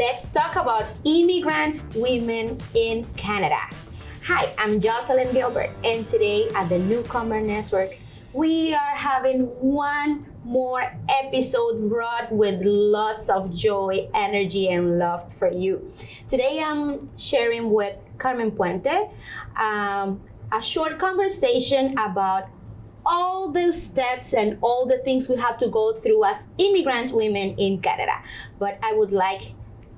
let's talk about immigrant women in Canada. Hi, I'm Jocelyn Gilbert, and today at the Newcomer Network, we are having one more episode brought with lots of joy, energy, and love for you. Today I'm sharing with Carmen Puente a short conversation about all the steps and all the things we have to go through as immigrant women in Canada. But I would like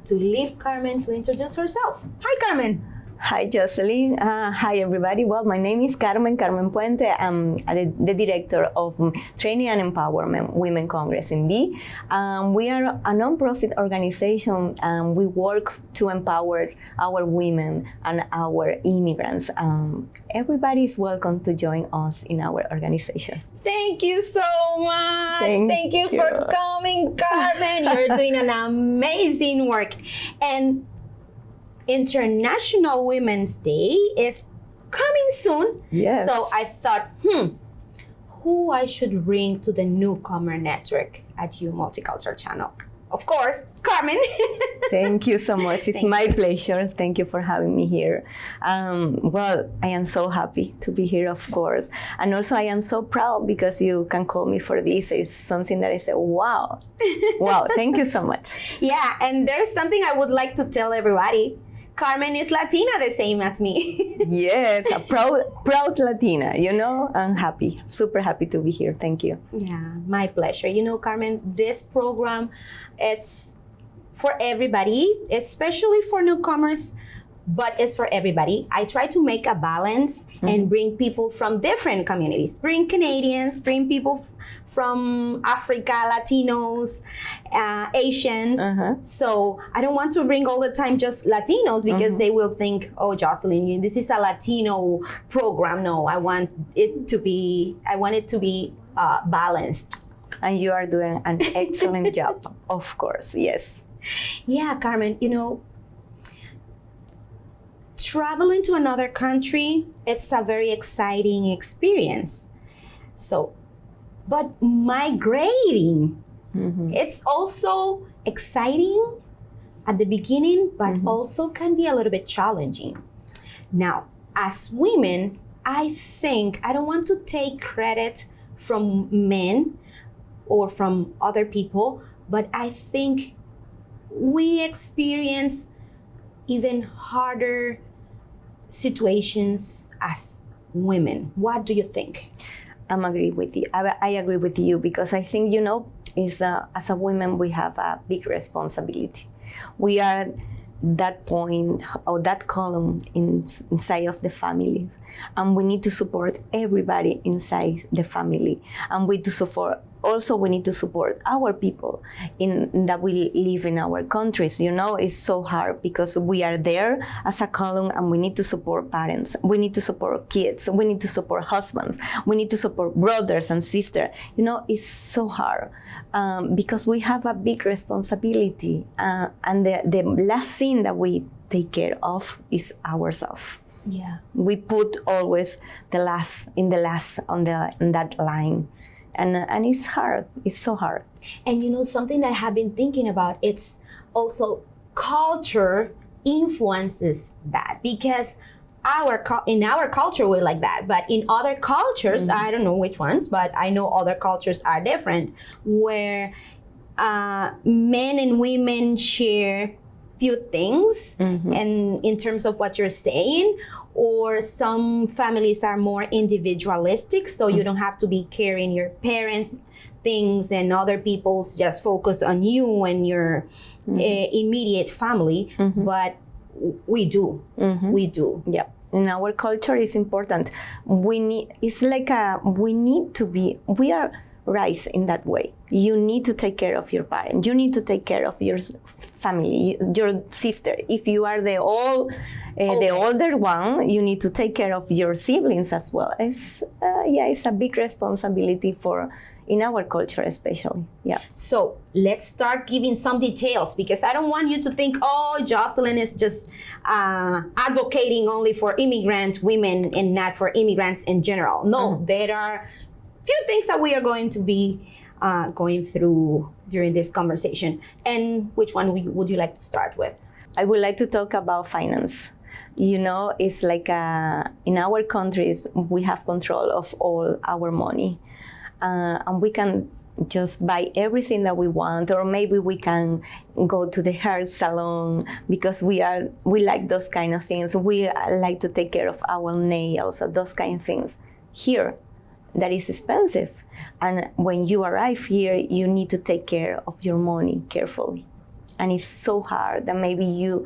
to leave Carmen to introduce herself. Hi, Carmen. Hi, Jocelyn. Hi, everybody. Well, my name is Carmen Puente. I'm the director of Training and Empowerment Women Congress in B. We are a nonprofit organization, and we work to empower our women and our immigrants. Everybody is welcome to join us in our organization. Thank you so much. Thank you for coming, Carmen. You're doing an amazing work. And International Women's Day is coming soon. Yes. So I thought, who I should bring to the Newcomer Network at You Multicultural channel? Of course, Carmen. Thank you so much. It's my pleasure. Thank you for having me here. Well, I am so happy to be here, of course. And also I am so proud because you can call me for this. It's something that I say, wow. Wow, thank you so much. Yeah, and there's something I would like to tell everybody. Carmen is Latina, the same as me. Yes, a proud Latina, you know. I'm happy, super happy to be here. Thank you. Yeah, my pleasure. You know, Carmen, this program, it's for everybody, especially for newcomers, but it's for everybody. I try to make a balance and bring people from different communities. Bring Canadians, bring people from Africa, Latinos, Asians. So I don't want to bring all the time just Latinos because they will think, oh, Jocelyn, this is a Latino program. No, I want it to be balanced. And you are doing an excellent job, of course, yes. Yeah, Carmen, you know, traveling to another country, it's a very exciting experience. So, but migrating, it's also exciting at the beginning, but also can be a little bit challenging. Now, as women, I think I don't want to take credit from men or from other people, but I think we experience even harder situations as women. What do you think? I agree with you. I agree with you because I think, you know, as a woman, we have a big responsibility. We are that point or that column inside of the families, and we need to support everybody inside the family, and we need to support our people that we live in our countries. You know, it's so hard because we are there as a column and we need to support parents. We need to support kids. We need to support husbands. We need to support brothers and sisters. You know, it's so hard because we have a big responsibility. And the last thing that we take care of is ourselves. Yeah. We put always the last on that line. And it's hard. It's so hard. And you know, something that I have been thinking about, it's also culture influences that, because in our culture we're like that, but in other cultures, I don't know which ones, but I know other cultures are different, where men and women share few things and in terms of what you're saying, or some families are more individualistic, so you don't have to be carrying your parents' things and other people's, just focus on you and your immediate family, but we do. Yeah. In our culture, it's important. We are raised in that way. You need to take care of your parents. You need to take care of your family, your sister. If you are the older one, you need to take care of your siblings as well. It's a big responsibility in our culture, especially. Yeah. So let's start giving some details, because I don't want you to think, oh, Jocelyn is just advocating only for immigrant women and not for immigrants in general. No, there are few things that we are going to be going through during this conversation. And which one would you like to start with? I would like to talk about finance. You know, it's like in our countries, we have control of all our money. And we can just buy everything that we want, or maybe we can go to the hair salon because we like those kind of things. We like to take care of our nails, or those kind of things. Here, that is expensive. And when you arrive here, you need to take care of your money carefully. And it's so hard that maybe you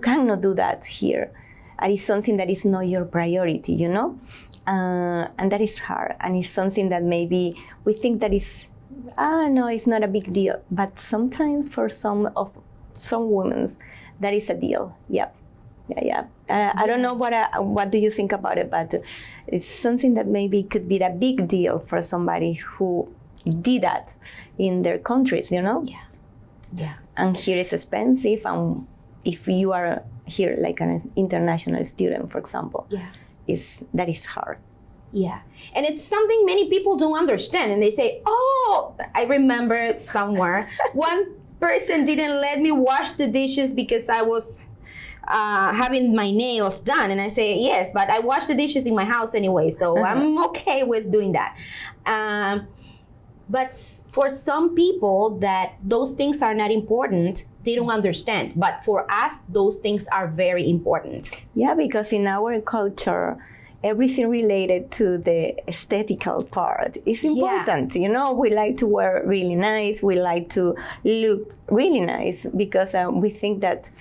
cannot do that here. And it's something that is not your priority, you know? And that is hard. And it's something that maybe we think that is, no, it's not a big deal. But sometimes for some women, that is a deal. Yep. Yeah. I don't know what do you think about it, but it's something that maybe could be a big deal for somebody who did that in their countries, you know? Yeah. And here it's expensive, and if you are here like an international student, for example, that is hard. Yeah, and it's something many people don't understand, and they say, "Oh, I remember somewhere one person didn't let me wash the dishes because I was having my nails done," and I say, "Yes, but I wash the dishes in my house anyway, so I'm okay with doing that." But for some people that those things are not important, they don't understand. But for us, those things are very important. Yeah, because in our culture, everything related to the aesthetical part is important. You know, we like to wear really nice. We like to look really nice because we think that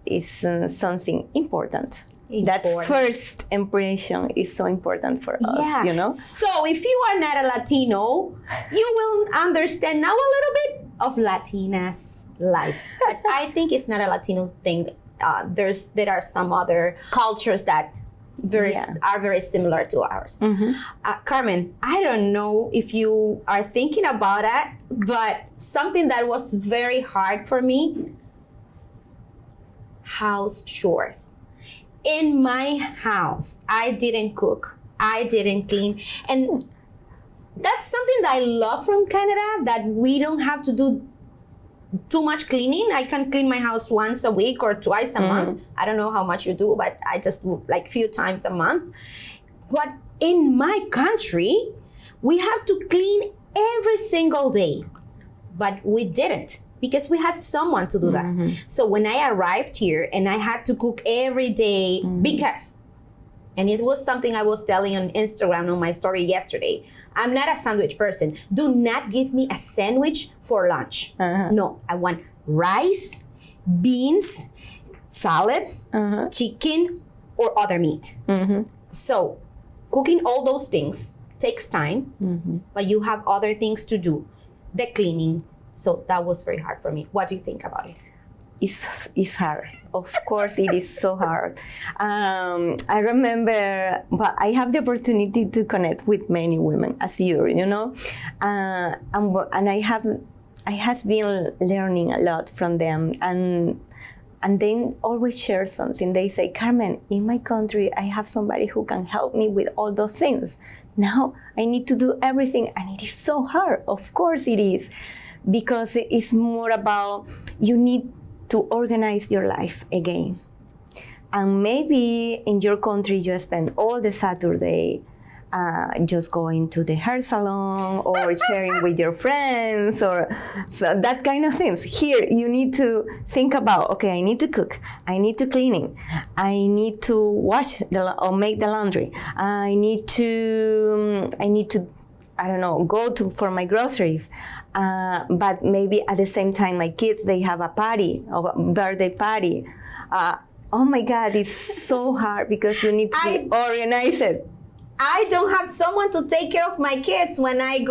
is something important. That first impression is so important for us, you know? So if you are not a Latino, you will understand now a little bit of Latina's life. But I think it's not a Latino thing. There are some other cultures that are very similar to ours. Carmen, I don't know if you are thinking about it, but something that was very hard for me, house chores. In my house, I didn't cook, I didn't clean. And that's something that I love from Canada, that we don't have to do too much cleaning. I can clean my house once a week or twice a month. I don't know how much you do, but I just do like few times a month. But in my country, we have to clean every single day. But we didn't, because we had someone to do that. So when I arrived here and I had to cook every day because, and it was something I was telling on Instagram on my story yesterday, I'm not a sandwich person. Do not give me a sandwich for lunch. No, I want rice, beans, salad, chicken, or other meat. So cooking all those things takes time, but you have other things to do, the cleaning. So that was very hard for me. What do you think about it? It's hard. Of course, it is so hard. I remember, but I have the opportunity to connect with many women as you know, and I has been learning a lot from them, and they always share something. They say, Carmen, in my country, I have somebody who can help me with all those things. Now I need to do everything, and it is so hard. Of course, it is. Because it's more about you need to organize your life again. And maybe in your country you spend all the Saturday just going to the hair salon or sharing with your friends or so that kind of things. Here you need to think about, okay, I need to cook, I need to cleaning, I need to wash or make the laundry, I need to I don't know, for my groceries. But maybe at the same time, my kids, they have a party, or a birthday party. Oh my God, it's so hard because you need to be organized. I don't have someone to take care of my kids when I'm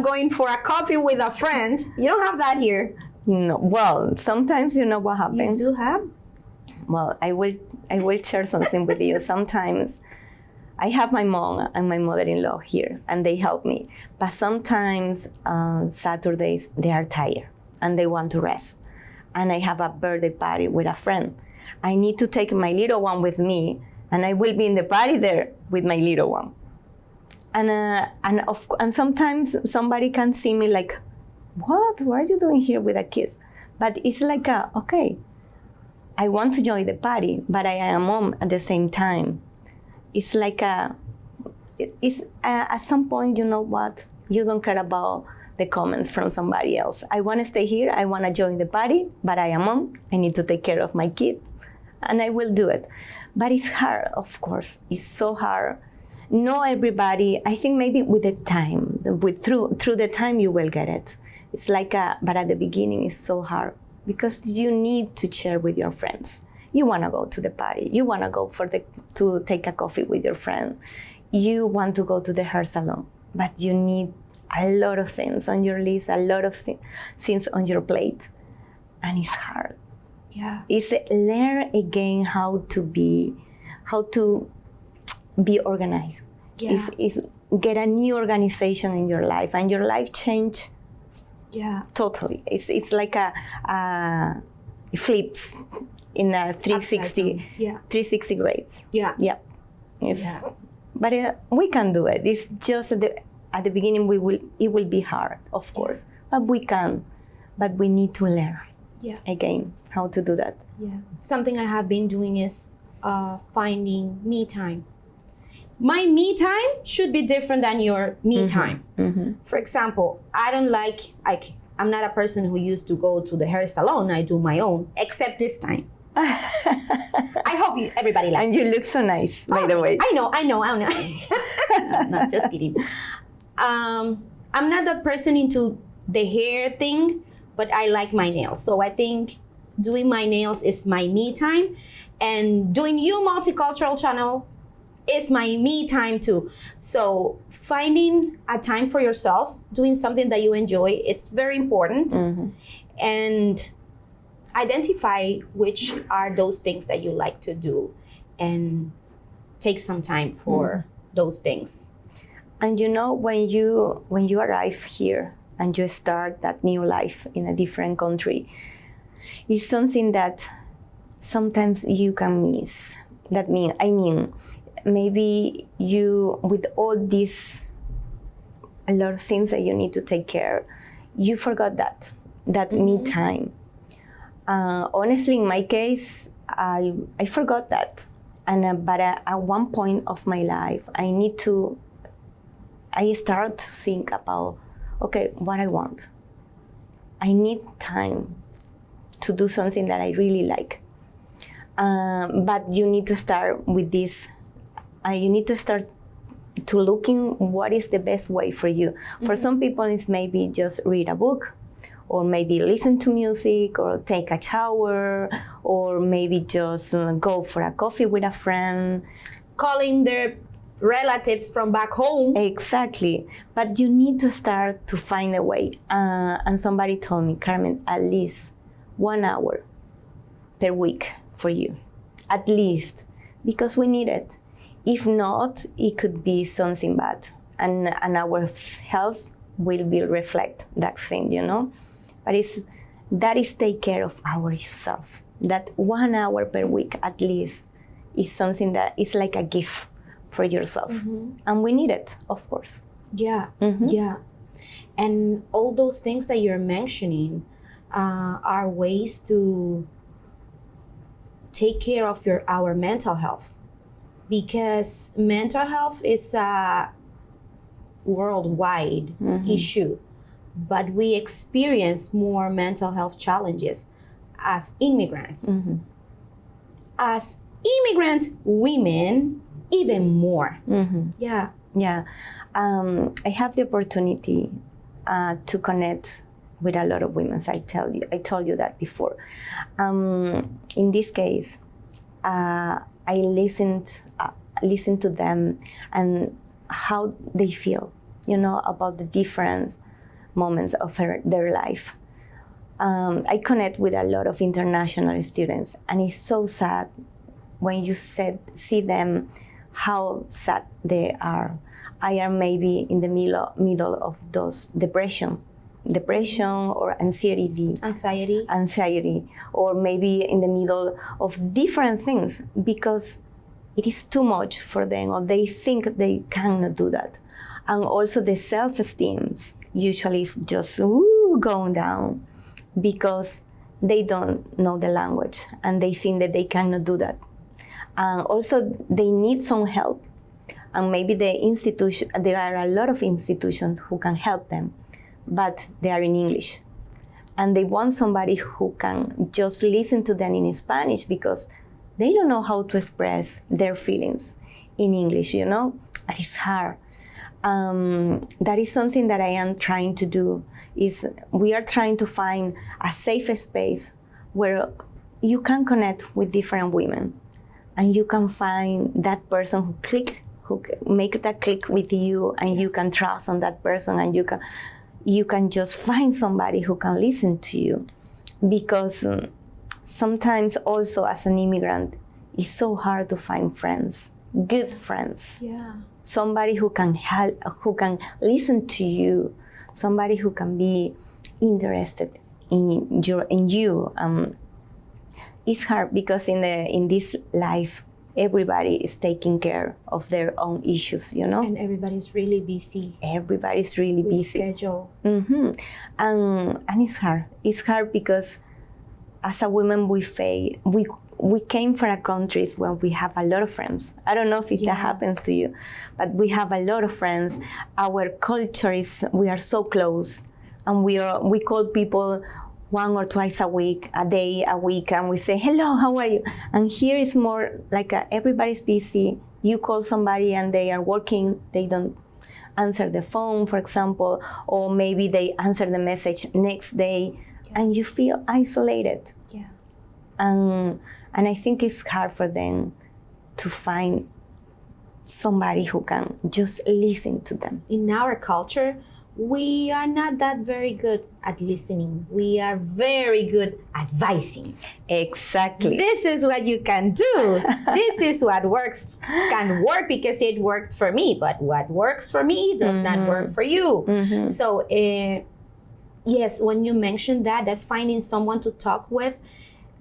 going for a coffee with a friend. You don't have that here. No. Well, sometimes you know what happens. You do have? Well, I will share something with you. Sometimes I have my mom and my mother-in-law here, and they help me. But sometimes Saturdays, they are tired, and they want to rest. And I have a birthday party with a friend. I need to take my little one with me, and I will be in the party there with my little one. And sometimes somebody can see me like, what are you doing here with a kiss? But it's like okay, I want to join the party, but I am a mom at the same time. It's like at some point, you know what? You don't care about the comments from somebody else. I want to stay here. I want to join the party, but I am mom. I need to take care of my kid, and I will do it. But it's hard, of course. It's so hard. Not everybody. I think maybe with the time, through the time, you will get it. It's like but at the beginning, it's so hard because you need to share with your friends. You want to go to the party. You want to go to take a coffee with your friend. You want to go to the hair salon, but you need a lot of things on your list, a lot of things on your plate, and it's hard. Yeah. It's learn again how to be organized. Yeah. It's get a new organization in your life, and your life change. Yeah. Totally. It's like it flips in a 360. Yeah. 360 grades. Yeah. Yeah. But we can do it. It's just at the beginning it will be hard, of course, but we can. But we need to learn again how to do that. Yeah. Something I have been doing is finding me time. My me time should be different than your me time. Mm-hmm. For example, I'm not a person who used to go to the hair salon. I do my own, except this time. I hope everybody likes it. And you look so nice, by the way. I know. No, just kidding. I'm not that person into the hair thing, but I like my nails. So I think doing my nails is my me time, and doing Multicultural channel is my me time too. So finding a time for yourself, doing something that you enjoy, it's very important. Mm-hmm. And identify which are those things that you like to do and take some time for those things. And you know, when you arrive here and you start that new life in a different country, it's something that sometimes you can miss. Maybe you, with all these, a lot of things that you need to take care, you forgot that me time. Honestly, in my case, I forgot that. But at one point of my life, I start to think about, okay, what I want. I need time to do something that I really like. But you need to start with this. You need to start to looking what is the best way for you. Mm-hmm. For some people, it's maybe just read a book, or maybe listen to music, or take a shower, or maybe just go for a coffee with a friend. Calling their relatives from back home. Exactly. But you need to start to find a way. And somebody told me, Carmen, at least 1 hour per week for you. At least. Because we need it. If not, it could be something bad. And our health will be reflect that thing, you know? But that is take care of ourselves. That 1 hour per week at least is something that is like a gift for yourself. Mm-hmm. And we need it, of course. Yeah, yeah. And all those things that you're mentioning are ways to take care of our mental health. Because mental health is a worldwide issue. But we experience more mental health challenges as immigrants. Mm-hmm. As immigrant women, even more. Mm-hmm. Yeah. Yeah. I have the opportunity to connect with a lot of women. I told you that before. In this case, I listened to them and how they feel, you know, about the different moments of their life. I connect with a lot of international students, and it's so sad when you see them, how sad they are. I am maybe in the middle of those depression or anxiety, anxiety, or maybe in the middle of different things, because it is too much for them, or they think they cannot do that. And also the self-esteem usually is just going down because they don't know the language and they think that they cannot do that. And also they need some help. And maybe there are a lot of institutions who can help them, but they are in English. And they want somebody who can just listen to them in Spanish because they don't know how to express their feelings in English, And it's hard. That is something that I am trying to do, is we are trying to find a safe space where you can connect with different women and you can find that person who make that click with you, and you can trust on that person, and you can just find somebody who can listen to you. Because sometimes also as an immigrant, it's so hard to find friends, good friends. Yeah. Somebody who can help, who can listen to you, somebody who can be interested in you. It's hard because in this life, everybody is taking care of their own issues, And everybody's really busy. Everybody's really busy. Schedule. Mm-hmm. And it's hard. It's hard because as a woman, we came from countries where we have a lot of friends. I don't know if that happens to you, but we have a lot of friends. Our culture is, we are so close, and we call people 1 or 2 a week, a day, a week, and we say, hello, how are you? And here is more like everybody's busy. You call somebody and they are working, they don't answer the phone, for example, or maybe they answer the message next day, and you feel isolated. Yeah. And I think it's hard for them to find somebody who can just listen to them. In our culture, we are not that very good at listening. We are very good at advising. Exactly. This is what you can do. This is what can work because it worked for me. But what works for me does not work for you. Mm-hmm. So, yes, when you mentioned that finding someone to talk with,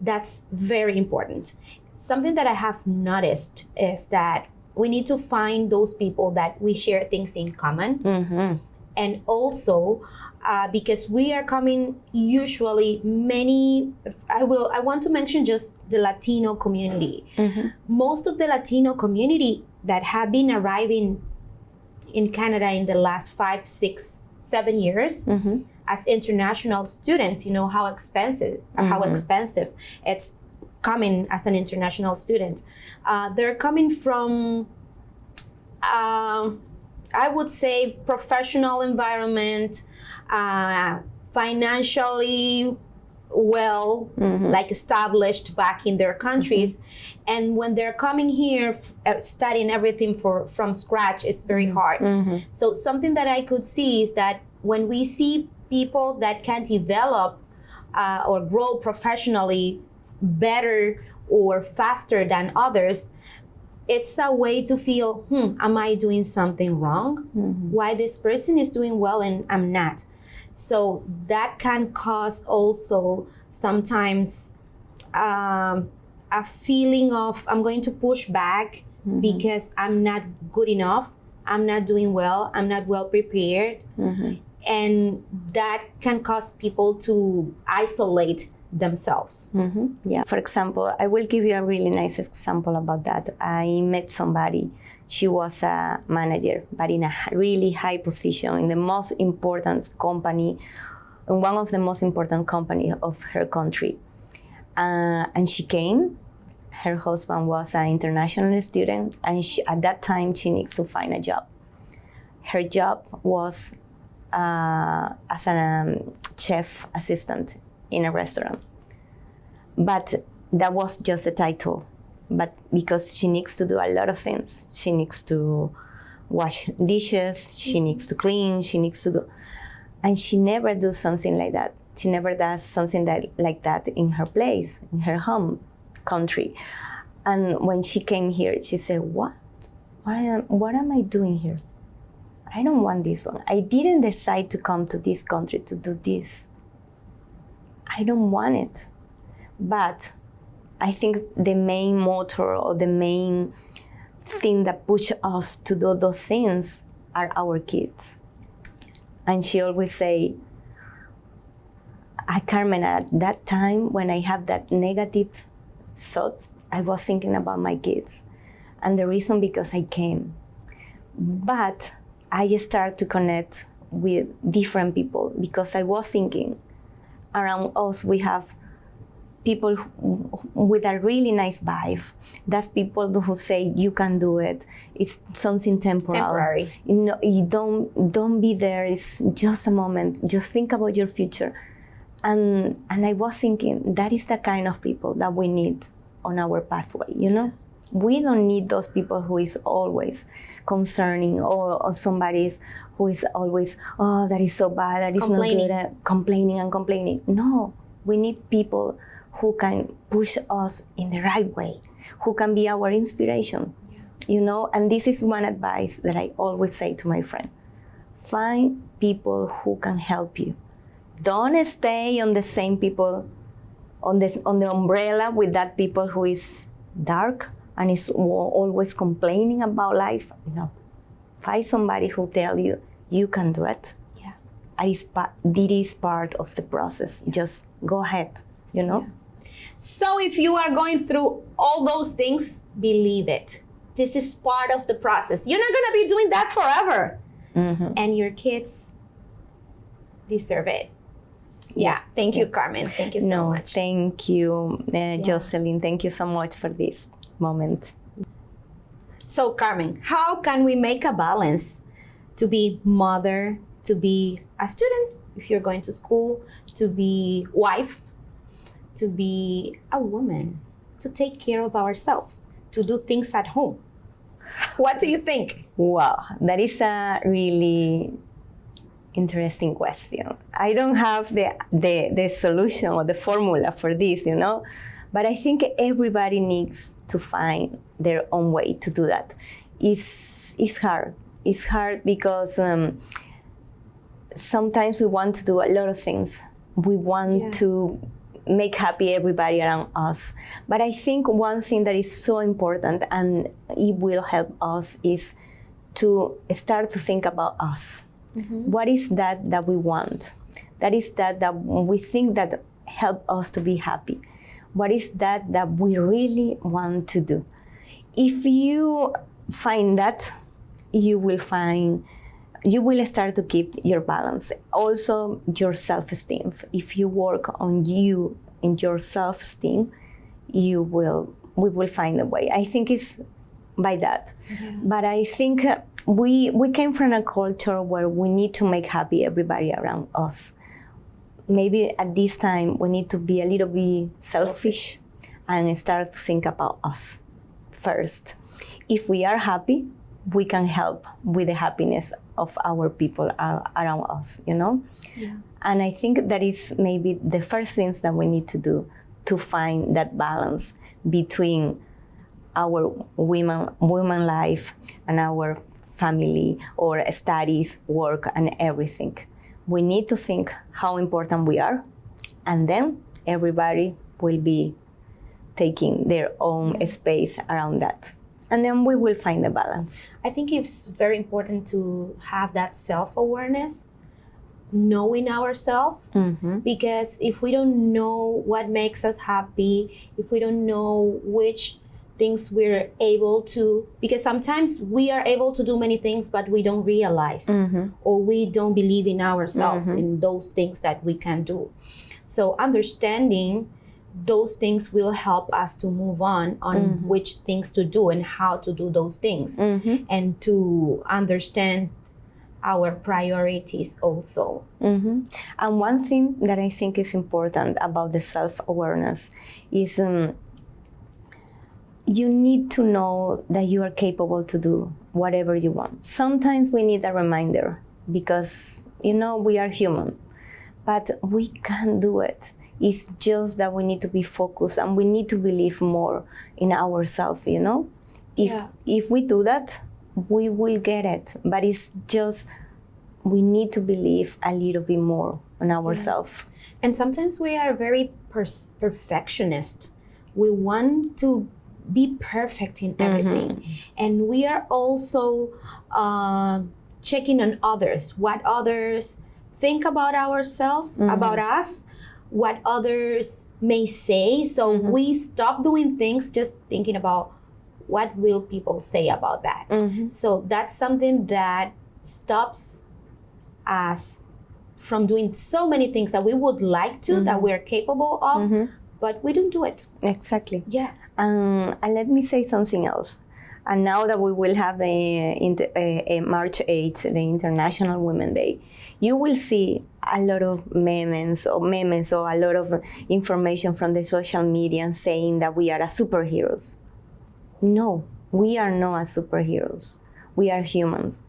that's very important. Something that I have noticed is that we need to find those people that we share things in common. Mm-hmm. And also, because we are coming usually I want to mention just the Latino community. Mm-hmm. Most of the Latino community that have been arriving in Canada in the last 5, 6, 7 years as international students, how expensive it's coming as an international student. They're coming from I would say professional environment, financially well, like established back in their countries. Mm-hmm. And when they're coming here, studying everything from scratch, it's very hard. Mm-hmm. So something that I could see is that when we see people that can develop or grow professionally better or faster than others, it's a way to feel, am I doing something wrong? Mm-hmm. Why this person is doing well and I'm not? So that can cause also sometimes a feeling of I'm going to push back because I'm not good enough, I'm not doing well, I'm not well prepared. Mm-hmm. And that can cause people to isolate themselves. Mm-hmm. Yeah. For example, I will give you a really nice example about that. I met somebody. She was a manager, but in a really high position in the most important company, in one of the most important companies of her country. And she came. Her husband was an international student, and at that time she needs to find a job. Her job was as a chef assistant in a restaurant. But that was just a title. But because she needs to do a lot of things, she needs to wash dishes, she needs to clean, she needs to do, and she never does something like that. She never does something like that in her place, in her home country. And when she came here, she said, what am I doing here? I don't want this one. I didn't decide to come to this country to do this. I don't want it. But I think the main motor or the main thing that push us to do those things are our kids. And she always say, Carmen, at that time when I have that negative thoughts, I was thinking about my kids. And the reason because I came. But I start to connect with different people because I was thinking around us we have people with a really nice vibe. That's people who say you can do it. It's something temporary. You know, you don't be there. It's just a moment. Just think about your future. And I was thinking that is the kind of people that we need on our pathway. You know, we don't need those people who is always concerning or somebody who is always that is so bad, that is not good, complaining. No, we need people who can push us in the right way, who can be our inspiration, you know? And this is one advice that I always say to my friend. Find people who can help you. Don't stay on the same people, on the umbrella with that people who is dark and is always complaining about life. No. Find somebody who tell you, you can do it. Yeah. This is part of the process. Just go ahead, you know? Yeah. So if you are going through all those things, believe it. This is part of the process. You're not going to be doing that forever. Mm-hmm. And your kids deserve it. Yeah. Thank you, Carmen. Thank you so much. Thank you, Jocelyn. Thank you so much for this moment. So, Carmen, how can we make a balance to be mother, to be a student, if you're going to school, to be wife, to be a woman, to take care of ourselves, to do things at home? What do you think? Wow, that is a really interesting question. I don't have the solution or the formula for this, you know, but I think everybody needs to find their own way to do that. It's hard. It's hard because sometimes we want to do a lot of things. We want to make happy everybody around us. But I think one thing that is so important and it will help us is to start to think about us. Mm-hmm. What is that we want? That is that we think that help us to be happy. What is that we really want to do? If you find that, you will start to keep your balance. Also, your self-esteem. If you work on you and your self-esteem, we will find a way. I think it's by that. Yeah. But I think we came from a culture where we need to make happy everybody around us. Maybe at this time, we need to be a little bit selfish and start to think about us first. If we are happy, we can help with the happiness of our people around us, you know? Yeah. And I think that is maybe the first things that we need to do to find that balance between our women life and our family or studies, work, and everything. We need to think how important we are, and then everybody will be taking their own space around that. And then we will find the balance. I think it's very important to have that self-awareness, knowing ourselves, mm-hmm. because if we don't know what makes us happy, if we don't know which things we're able to, because sometimes we are able to do many things, but we don't realize, mm-hmm. or we don't believe in ourselves, mm-hmm. in those things that we can do. So understanding those things will help us to move on mm-hmm. which things to do and how to do those things, mm-hmm. and to understand our priorities also. Mm-hmm. And one thing that I think is important about the self-awareness is you need to know that you are capable to do whatever you want. Sometimes we need a reminder because, you know, we are human, but we can do it. It's just that we need to be focused and we need to believe more in ourselves, you know? If we do that, we will get it. But it's just, we need to believe a little bit more on ourselves. And sometimes we are very perfectionist. we want to be perfect in everything. And we are also checking on others, what others think about ourselves, about us, what others may say. So we stop doing things just thinking about what will people say about that. So that's something that stops us from doing so many things that we would like to, that we're capable of, but we don't do it. Exactly. Yeah. And let me say something else. And now that we will have the March 8th, the International Women's Day, you will see a lot of memes or a lot of information from the social media saying that we are a superheroes. No, we are not superheroes. We are humans.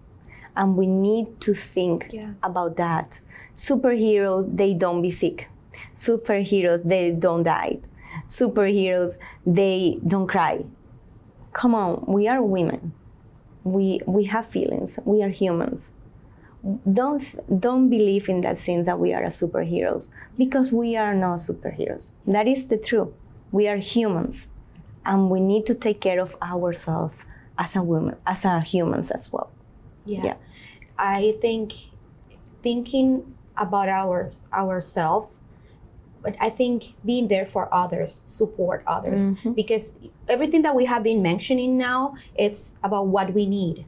And we need to think about that. Superheroes, they don't be sick. Superheroes, they don't die. Superheroes, they don't cry. Come on, we are women. We have feelings. We are humans. Don't believe in that sense that we are superheroes, because we are not superheroes. That is the truth. We are humans, and we need to take care of ourselves as a woman, as a humans as well. Yeah. I think thinking about ourselves, but I think being there for others, support others, because everything that we have been mentioning now, it's about what we need.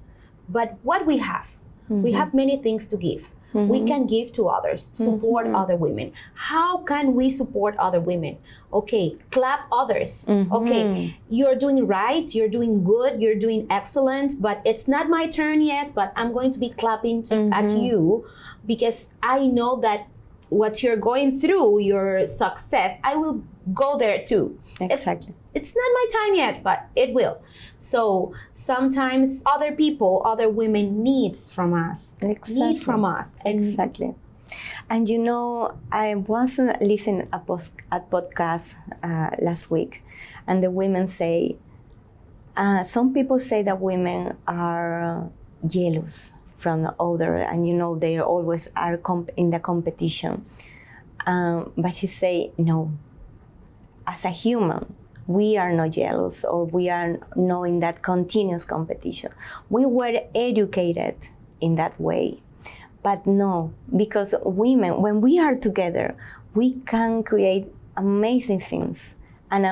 But what we have many things to give. We can give to others, support other women. How can we support other women? Okay, clap others. Okay, you're doing right, you're doing good, you're doing excellent, but it's not my turn yet, but I'm going to be clapping at you, because I know that what you're going through, your success, I will go there too. Exactly. It's not my time yet, but it will. So sometimes other people, other women needs from us. Exactly. Need from us. Exactly. And you know, I was listening a podcast last week, and the women say, some people say that women are jealous from the other, and you know, they always are in the competition. But she say, no, as a human, we are not jealous, or we are not in that continuous competition. We were educated in that way. But no, because women, when we are together, we can create amazing things. And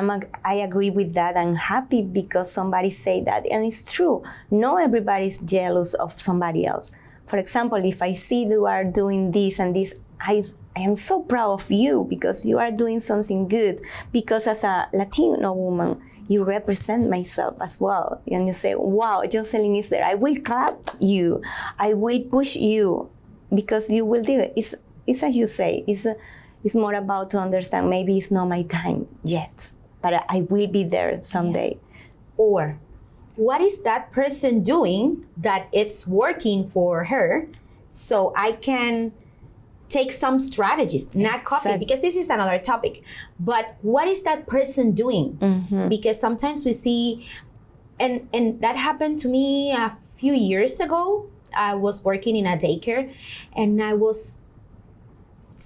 I agree with that. I'm happy because somebody said that. And it's true. Not everybody's jealous of somebody else. For example, if I see you are doing this and this, I am so proud of you because you are doing something good. Because as a Latino woman, you represent myself as well. And you say, wow, Jocelyn is there. I will clap you. I will push you because you will do it. It's as you say, it's more about to understand maybe it's not my time yet, but I will be there someday. Or what is that person doing that it's working for her, so I can take some strategies, not copy, because this is another topic. But what is that person doing? Because sometimes we see, and that happened to me a few years ago. I was working in a daycare, and I was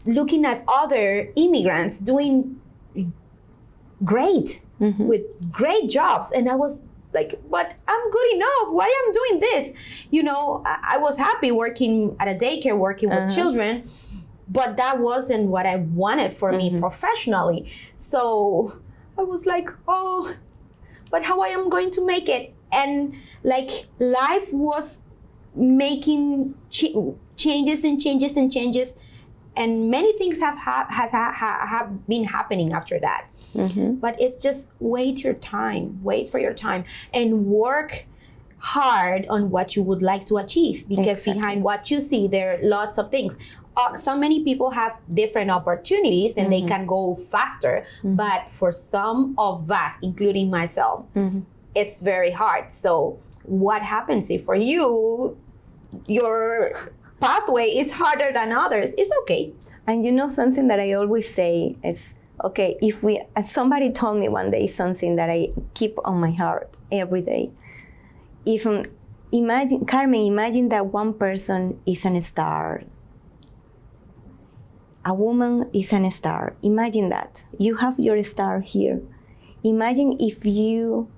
looking at other immigrants doing great, with great jobs. And I was like, but I'm good enough. Why I'm doing this? You know, I was happy working at a daycare, working with children, but that wasn't what I wanted for me professionally. So I was like, oh, but how I am going to make it? And like life was making changes and changes and changes. And many things have been happening after that. But it's just wait for your time, and work hard on what you would like to achieve, because behind what you see, there are lots of things. So many people have different opportunities and they can go faster, but for some of us, including myself, it's very hard. So what happens if for you, your pathway is harder than others? It's okay. And you know, something that I always say is, okay, if somebody told me one day something that I keep on my heart every day. Imagine that one person is a star. A woman is a star. Imagine that. You have your star here. Imagine if you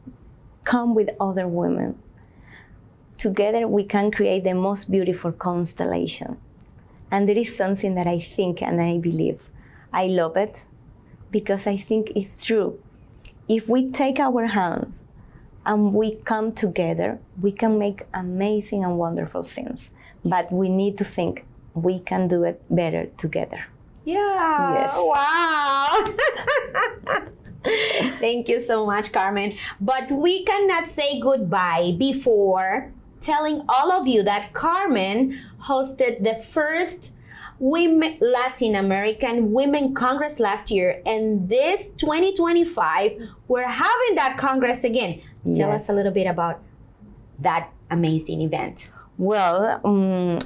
come with other women. Together we can create the most beautiful constellation. And there is something that I think and I believe. I love it because I think it's true. If we take our hands and we come together, we can make amazing and wonderful things. But we need to think we can do it better together. Yeah. Yes. Wow. Thank you so much, Carmen. But we cannot say goodbye before telling all of you that Carmen hosted the first Latin American Women Congress last year, and this 2025 we're having that Congress again. Tell us a little bit about that amazing event. Well,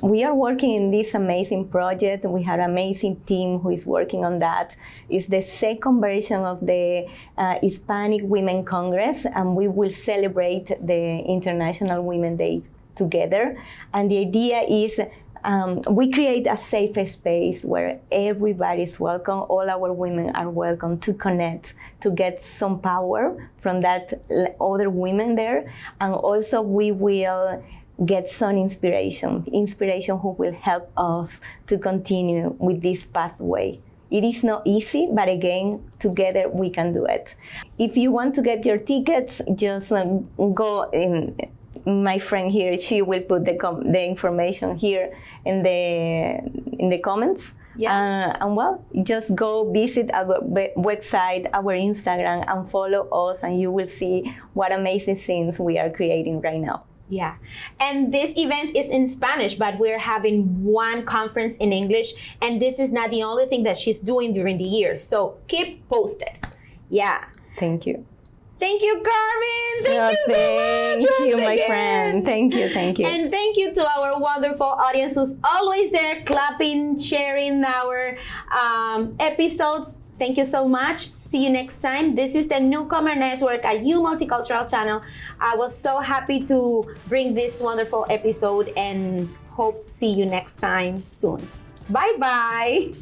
we are working in this amazing project. We have an amazing team who is working on that. It's the second version of the Hispanic Women Congress, and we will celebrate the International Women's Day together. And the idea is we create a safe space where everybody is welcome. All our women are welcome to connect, to get some power from that other women there. And also we will get some inspiration who will help us to continue with this pathway. It is not easy, but again, together we can do it. If you want to get your tickets, just go in. My friend here, she will put the information here in the comments. Yeah. And well, just go visit our website, our Instagram, and follow us, and you will see what amazing things we are creating right now. Yeah, and this event is in Spanish, but we're having one conference in English, and this is not the only thing that she's doing during the year. So keep posted. Yeah. Thank you. Thank you, Carmen. Thank you so much. Thank you, my again. friend. Thank you. And thank you to our wonderful audience who's always there clapping, sharing our episodes. Thank you so much. See you next time. This is the Newcomer Network, a new multicultural channel. I was so happy to bring this wonderful episode and hope to see you next time soon. Bye-bye.